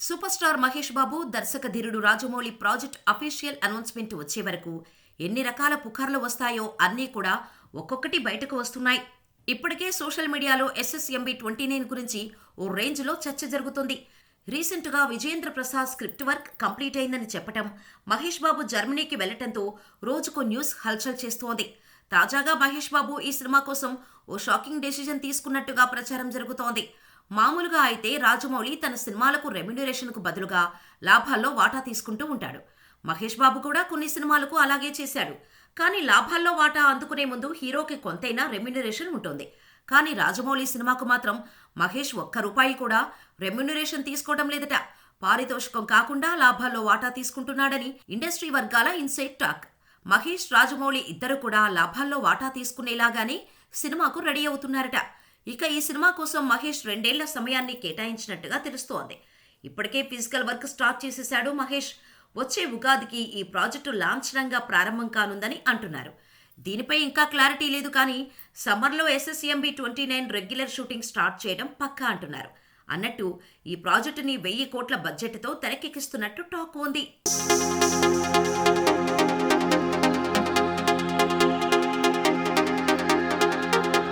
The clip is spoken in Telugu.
సూపర్ స్టార్ మహేష్ బాబు, దర్శక ధీరుడు రాజమౌళి ప్రాజెక్ట్ అఫీషియల్ అనౌన్స్మెంట్ వచ్చే వరకు ఎన్ని రకాల పుకార్లు వస్తాయో అన్నీ కూడా ఒక్కొక్కటి బయటకు వస్తున్నాయి. ఇప్పటికే సోషల్ మీడియాలో ఎస్ఎస్ఎంబి 29 గురించి ఓ రేంజ్లో చర్చ జరుగుతుంది. రీసెంట్గా Vijayendra Prasad script work complete అయిందని చెప్పటం, మహేష్ బాబు జర్మనీకి వెళ్లటంతో రోజుకో న్యూస్ హల్చల్ చేస్తోంది. తాజాగా మహేష్ బాబు ఈ సినిమా కోసం ఓ షాకింగ్ డెసిజన్ తీసుకున్నట్టుగా ప్రచారం జరుగుతోంది. మామూలుగా అయితే రాజమౌళి తన సినిమాలకు రెమ్యునరేషన్కు బదులుగా లాభాల్లో వాటా తీసుకుంటూ ఉంటాడు. మహేష్ బాబు కూడా కొన్ని సినిమాలకు అలాగే చేశాడు. కానీ లాభాల్లో వాటా అందుకునే ముందు హీరోకి కొంతైనా రెమ్యునరేషన్ ఉంటుంది. కానీ రాజమౌళి సినిమాకు మాత్రం మహేష్ ఒక్క రూపాయి కూడా రెమ్యునరేషన్ తీసుకోవడం లేదట. పారితోషికం కాకుండా లాభాల్లో వాటా తీసుకుంటున్నాడని ఇండస్ట్రీ వర్గాల ఇన్సైడ్ టాక్. మహేష్, రాజమౌళి ఇద్దరు కూడా లాభాల్లో వాటా తీసుకునేలాగానే సినిమాకు రెడీ అవుతున్నారట. ఇక ఈ సినిమా కోసం మహేష్ 2 ఏళ్ల సమయాన్ని కేటాయించినట్టుగా తెలుస్తోంది. ఇప్పటికే ఫిజికల్ వర్క్ స్టార్ట్ చేసేశాడు మహేష్. వచ్చే ఉగాదికి ఈ ప్రాజెక్టు లాంఛనంగా ప్రారంభం కానుందని అంటున్నారు. దీనిపై ఇంకా క్లారిటీ లేదు, కానీ సమ్మర్లో ఎస్ఎస్ఎంబి 29 రెగ్యులర్ షూటింగ్ స్టార్ట్ చేయడం పక్కా అంటున్నారు. అన్నట్టు ఈ ప్రాజెక్టుని 1000 కోట్ల బడ్జెట్తో తెరకెక్కిస్తున్నట్టు టాక్ ఉంది.